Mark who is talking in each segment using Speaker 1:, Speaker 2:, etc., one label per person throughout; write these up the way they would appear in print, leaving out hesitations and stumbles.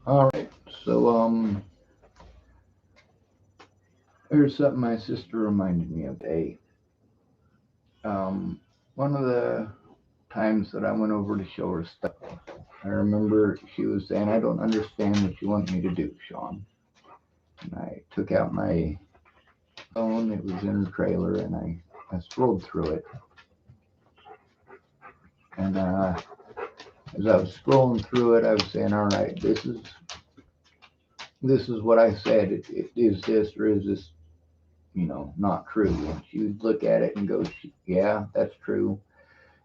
Speaker 1: All right. So, here's something my sister reminded me of today. Um, one of the times that I went over to show her stuff, I remember she was saying, "I don't understand what you want me to do, Sean." And I took out my phone. It was in her trailer, and I scrolled through it. And as I was scrolling through it, I was saying, "All right, this is what I said. Is this or is this, not true?" And she would look at it and go, "Yeah, that's true."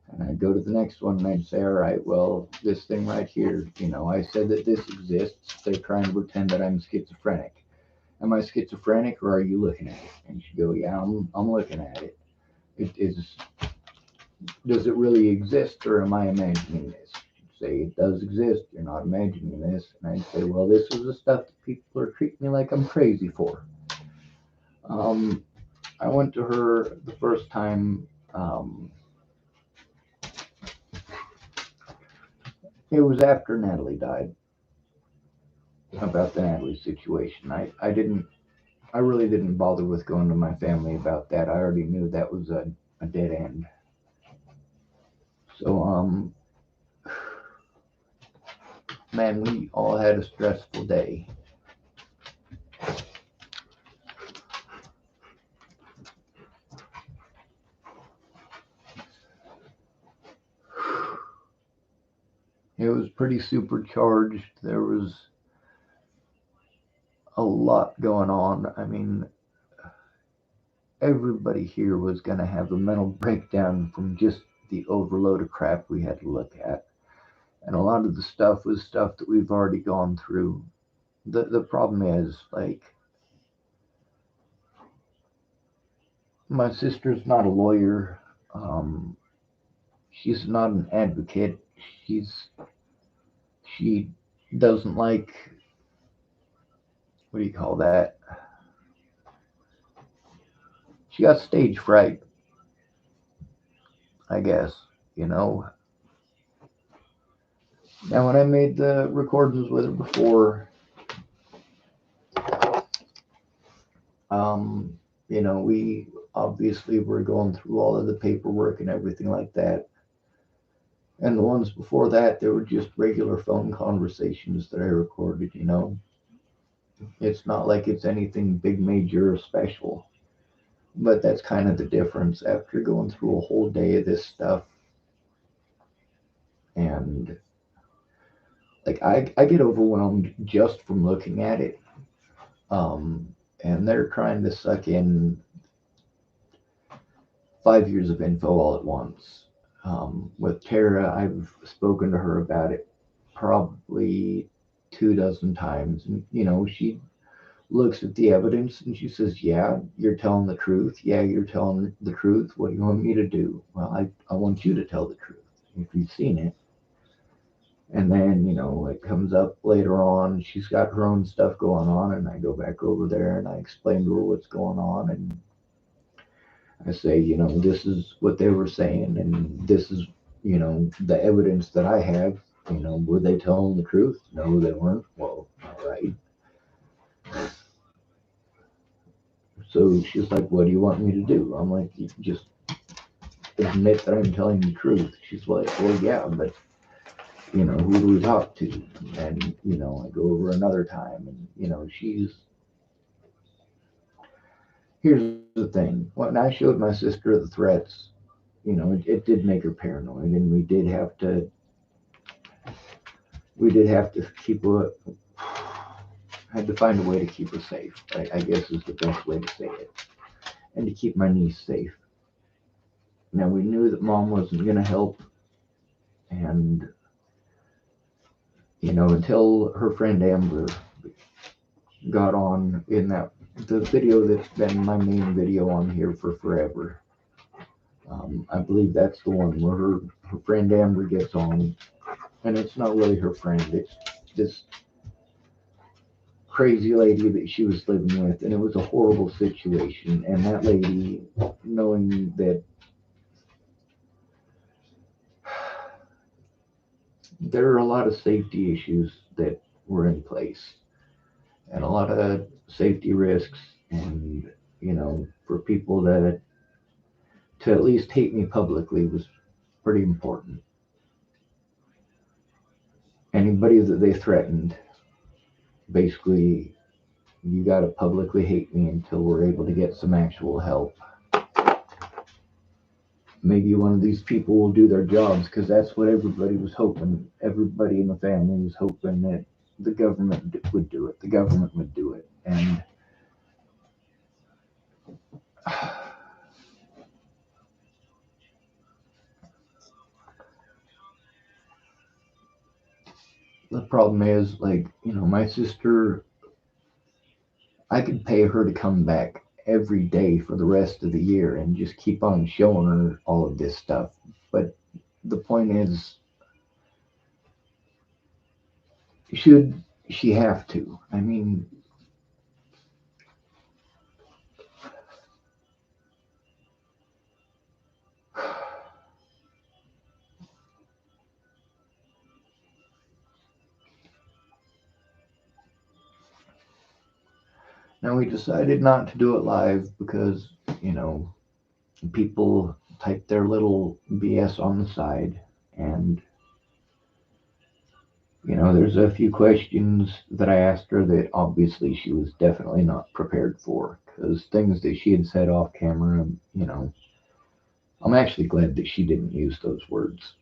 Speaker 1: And I'd go to the next one and I'd say, "All right, well, this thing right here, I said that this exists. They're trying to pretend that I'm schizophrenic. Am I schizophrenic or are you looking at it?" And she'd go, "Yeah, I'm looking at it. Does it really exist or am I imagining this?" She'd say, "It does exist. You're not imagining this." And I'd say, "Well, this is the stuff that people are treating me like I'm crazy for." Um, I went to her the first time. It was after Natalie died, about the Natalie situation. I really didn't bother with going to my family about that. I already knew that was a dead end. So, man, we all had a stressful day. It was pretty supercharged. There was a lot going on. I mean, everybody here was going to have a mental breakdown from just the overload of crap we had to look at. And a lot of the stuff was stuff that we've already gone through. The problem is, like, my sister's not a lawyer. Um, she's not an advocate. She's she doesn't like, what do you call that? She got stage fright, I guess. You know. Now, when I made the recordings with her before, um, we obviously were going through all of the paperwork and everything like that. And the ones before that, they were just regular phone conversations that I recorded. It's not like it's anything big, major, or special. But that's kind of the difference after going through a whole day of this stuff. And like I get overwhelmed just from looking at it. And they're trying to suck in 5 years of info all at once. With Tara, I've spoken to her about it probably 2 dozen times. And, she looks at the evidence and she says, "Yeah, you're telling the truth. Yeah, you're telling the truth. What do you want me to do?" "Well, I want you to tell the truth if you've seen it." And then, it comes up later on. She's got her own stuff going on, and I go back over there and I explain to her what's going on. And I say, this is what they were saying, and this is, the evidence that I have. Were they telling the truth? No, they weren't. Well, all right. So she's like, "What do you want me to do?" I'm like, "You just admit that I'm telling the truth." She's like, "Well, yeah, but who do we talk to?" And I go over another time, and here's the thing. When I showed my sister the threats, it did make her paranoid, and we did have to keep her. Had to find a way to keep her safe. I guess is the best way to say it, and to keep my niece safe. Now we knew that mom wasn't going to help, and until her friend Amber got on in the video that's been my main video on here for forever. I believe that's the one where her friend Amber gets on, and it's not really her friend. It's this crazy lady that she was living with, and it was a horrible situation. And that lady, knowing that there are a lot of safety issues that were in place, and a lot of safety risks, and for people to at least hate me publicly was pretty important. Anybody that they threatened, basically, you got to publicly hate me until we're able to get some actual help. Maybe one of these people will do their jobs, because that's what everybody was hoping. Everybody in the family was hoping that the government would do it. The government would do it. And the problem is, like, my sister, I could pay her to come back every day for the rest of the year and just keep on showing her all of this stuff. But the point is, should she have to? I mean, now we decided not to do it live because, you know, people type their little BS on the side. And, there's a few questions that I asked her that obviously she was definitely not prepared for, because things that she had said off camera, I'm actually glad that she didn't use those words.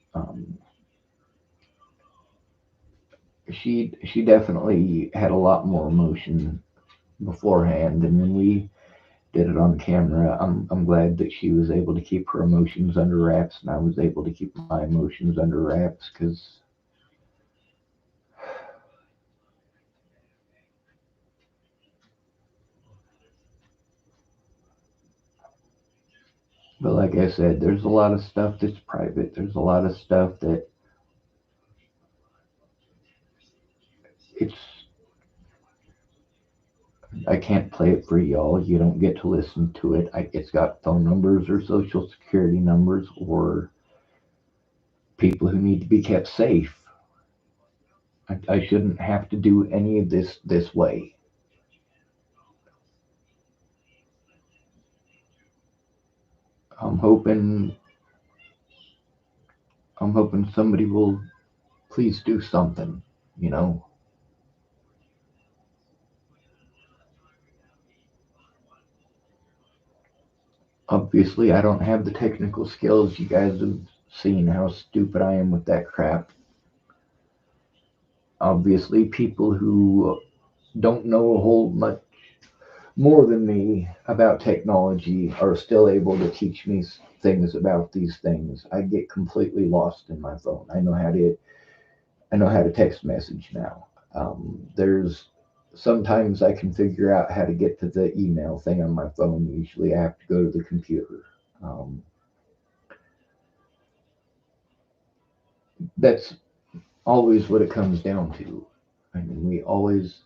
Speaker 1: She definitely had a lot more emotion beforehand, and when we did it on camera, I'm glad that she was able to keep her emotions under wraps, and I was able to keep my emotions under wraps, because, but like I said, there's a lot of stuff that's private. There's a lot of stuff that it's I can't play it for y'all. You don't get to listen to it. It's got phone numbers or social security numbers or people who need to be kept safe. I shouldn't have to do any of this way. I'm hoping I'm hoping somebody will please do something. You know, obviously I don't have the technical skills. You guys have seen how stupid I am with that crap. Obviously, people who don't know a whole much more than me about technology are still able to teach me things about these things. I get completely lost in my phone. I know how to text message now. There's sometimes I can figure out how to get to the email thing on my phone. Usually I have to go to the computer. Um, that's always what it comes down to. I mean, we always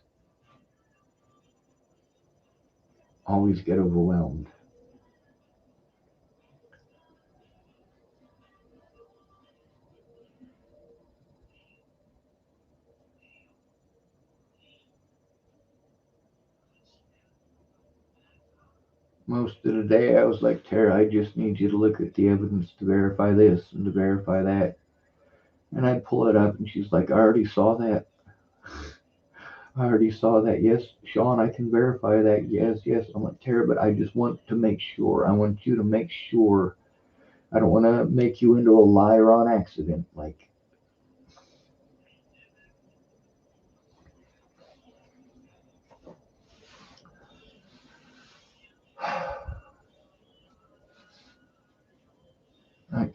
Speaker 1: get overwhelmed. Most of the day I was like, Tara, I just need you to look at the evidence to verify this and to verify that. And I'd pull it up and she's like, I already saw that. I already saw that. Yes, Sean, I can verify that. Yes, yes. I'm like, Tara, but I just want to make sure. I want you to make sure. I don't want to make you into a liar on accident. Like,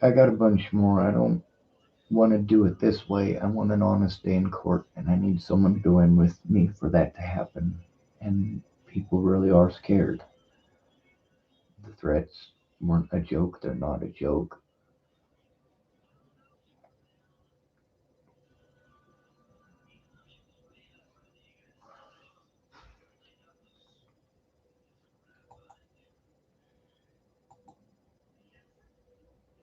Speaker 1: I got a bunch more. I don't want to do it this way. I want an honest day in court, and I need someone to go in with me for that to happen. And people really are scared. The threats weren't a joke. They're not a joke.